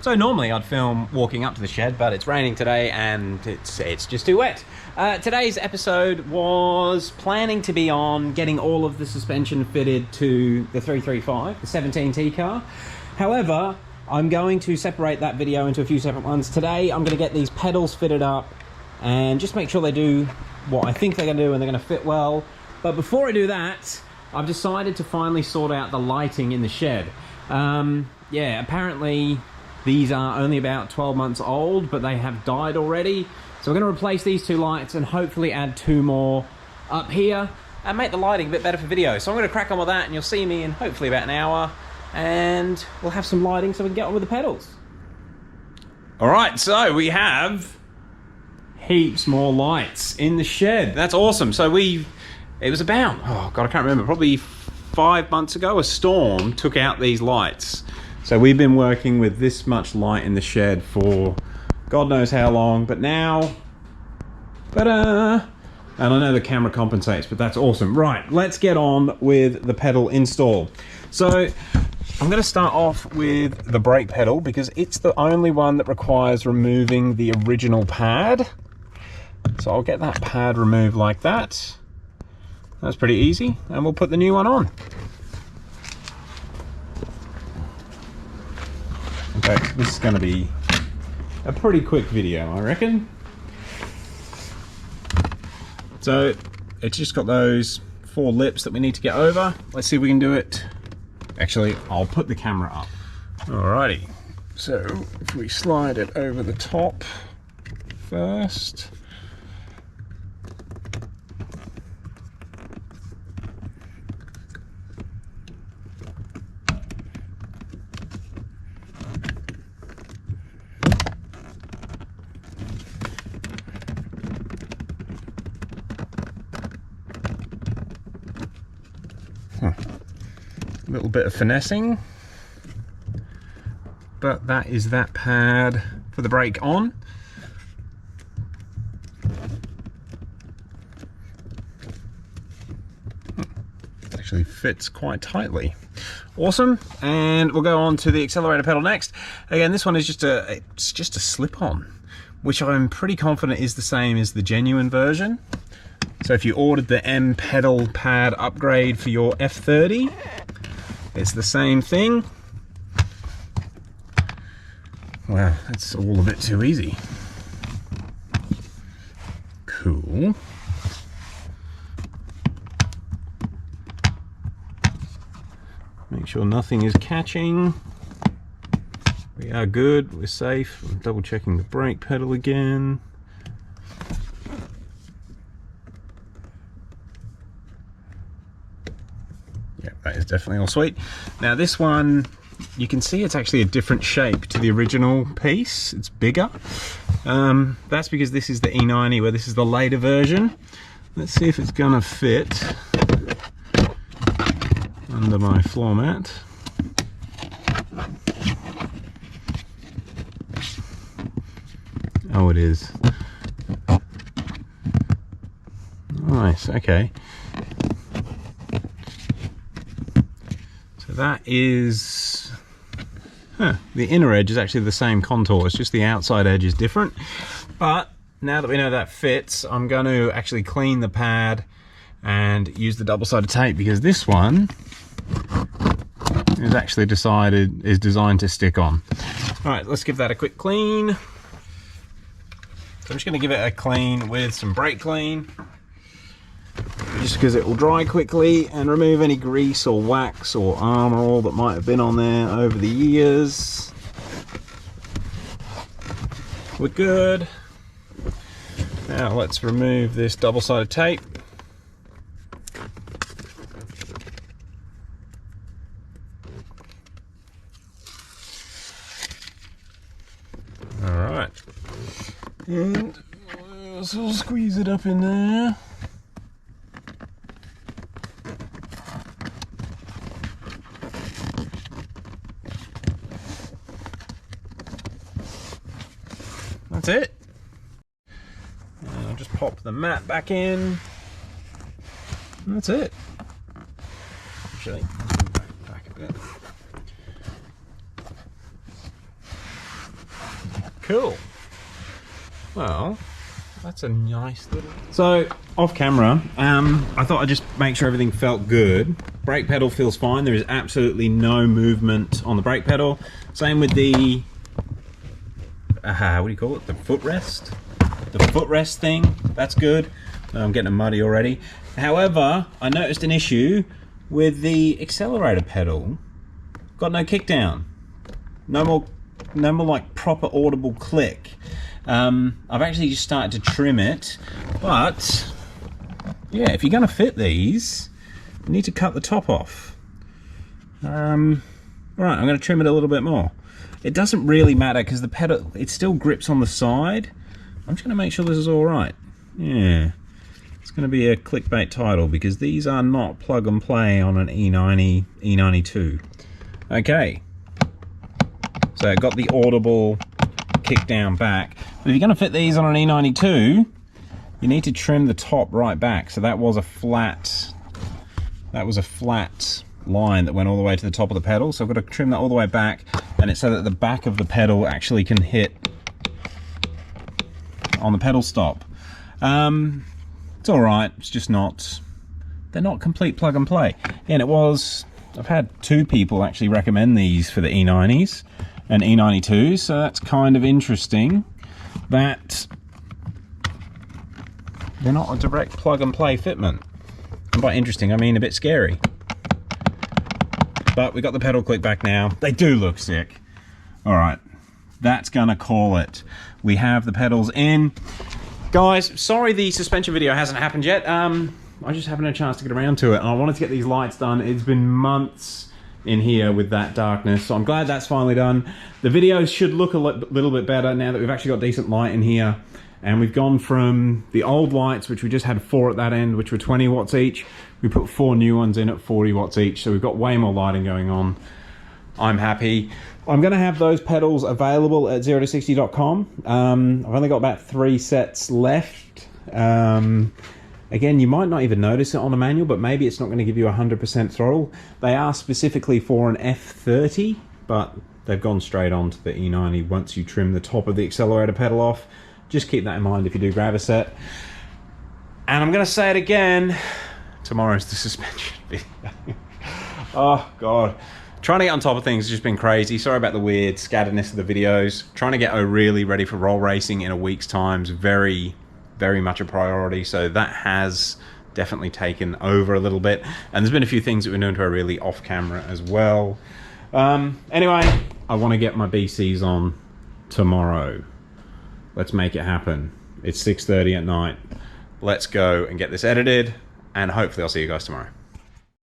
So normally I'd film walking up to the shed, but it's raining today and it's just too wet. Today's episode was planning to be on getting all of the suspension fitted to the 335, the 17T car. However, I'm going to separate that video into a few separate ones. Today I'm going to get these pedals fitted up and just make sure they do what I think they're going to do and they're going to fit well. But before I do that, I've decided to finally sort out the lighting in the shed. Yeah, apparently these are only about 12 months old, but they have died already. So we're going to replace these two lights and hopefully add two more up here and make the lighting a bit better for video. So I'm going to crack on with that and you'll see me in hopefully about an hour and we'll have some lighting so we can get on with the pedals. All right, so we have heaps more lights in the shed. That's awesome. So it was about, oh God, I can't remember, probably 5 months ago, a storm took out these lights. So we've been working with this much light in the shed for God knows how long, but now, and I know the camera compensates, but that's awesome. Right, let's get on with the pedal install. So I'm going to start off with the brake pedal because it's the only one that requires removing the original pad. So I'll get that pad removed like that. That's pretty easy, and we'll put the new one on. Okay, this is going to be a pretty quick video, I reckon. So it's just got those 4 lips that we need to get over. Let's see if we can do it. Actually, I'll put the camera up. Alrighty, so if we slide it over the top first. A little bit of finessing, but that is that pad for the brake on. Actually fits quite tightly. Awesome, and we'll go on to the accelerator pedal next. Again, this one is just a slip-on, which I'm pretty confident is the same as the genuine version. So if you ordered the M pedal pad upgrade for your F30, it's the same thing. Wow, that's all a bit too easy. Cool. Make sure nothing is catching. We are good, we're safe. I'm double checking the brake pedal again. That is definitely all sweet. Now this one, you can see it's actually a different shape to the original piece. It's bigger. That's because this is the E9, where this is the later version. Let's see if it's gonna fit under my floor mat. Oh, it is. Nice, okay. That is, the inner edge is actually the same contour, it's just the outside edge is different. But now that we know that fits, I'm going to actually clean the pad and use the double-sided tape, because this one is actually designed to stick on. All right, let's give that a quick clean. So I'm just going to give it a clean with some brake clean, just because it will dry quickly and remove any grease or wax or armor oil that might have been on there over the years. We're good. Now let's remove this double-sided tape. All right, and so we'll squeeze it up in there. That's it. And I'll just pop the mat back in. And that's it. Actually, back a bit. Cool. Well, that's a nice little... So, off camera, I thought I'd just make sure everything felt good. Brake pedal feels fine. There is absolutely no movement on the brake pedal. Same with the... what do you call it? The footrest? The footrest thing. That's good. I'm getting muddy already. However, I noticed an issue with the accelerator pedal. Got no kick down. No more like proper audible click. I've actually just started to trim it, but yeah, if you're going to fit these, you need to cut the top off. Right, I'm going to trim it a little bit more. It doesn't really matter because the pedal, it still grips on the side. I'm just going to make sure this is all right. Yeah, it's going to be a clickbait title because these are not plug and play on an E90, E92. Okay, so I got the audible kick down back. But if you're going to fit these on an E92, you need to trim the top right back. So that was a flat line that went all the way to the top of the pedal. So I've got to trim that all the way back, and it's so that the back of the pedal actually can hit on the pedal stop. It's all right. It's just not. They're not complete plug and play. And it was. I've had 2 people actually recommend these for the E90s and E92s, so that's kind of interesting that they're not a direct plug and play fitment. And by interesting, I mean a bit scary. But we got the pedal click back now. They do look sick. All right, that's gonna call it. We have the pedals in. Guys, sorry the suspension video hasn't happened yet. I just haven't had a chance to get around to it, and I wanted to get these lights done. It's been months in here with that darkness, so I'm glad that's finally done. The videos should look a little bit better now that we've actually got decent light in here, and we've gone from the old lights, which we just had 4 at that end, which were 20 watts each. We put 4 new ones in at 40 watts each, so we've got way more lighting going on. I'm happy. I'm going to have those pedals available at 0to60.com. I've only got about 3 sets left. Again, you might not even notice it on a manual, but maybe it's not going to give you 100% throttle. They are specifically for an F30, but they've gone straight on to the E90 once you trim the top of the accelerator pedal off. Just keep that in mind if you do grab a set. And I'm going to say it again, tomorrow's the suspension video. Oh, God. Trying to get on top of things has just been crazy. Sorry about the weird scatteredness of the videos. Trying to get O'Reilly ready for roll racing in a week's time is very much a priority, so that has definitely taken over a little bit, and there's been a few things that we're doing to O'Reilly off camera as well. Anyway, I want to get my BCs on tomorrow. Let's make it happen. It's 6:30 at night. Let's go and get this edited, and hopefully I'll see you guys tomorrow.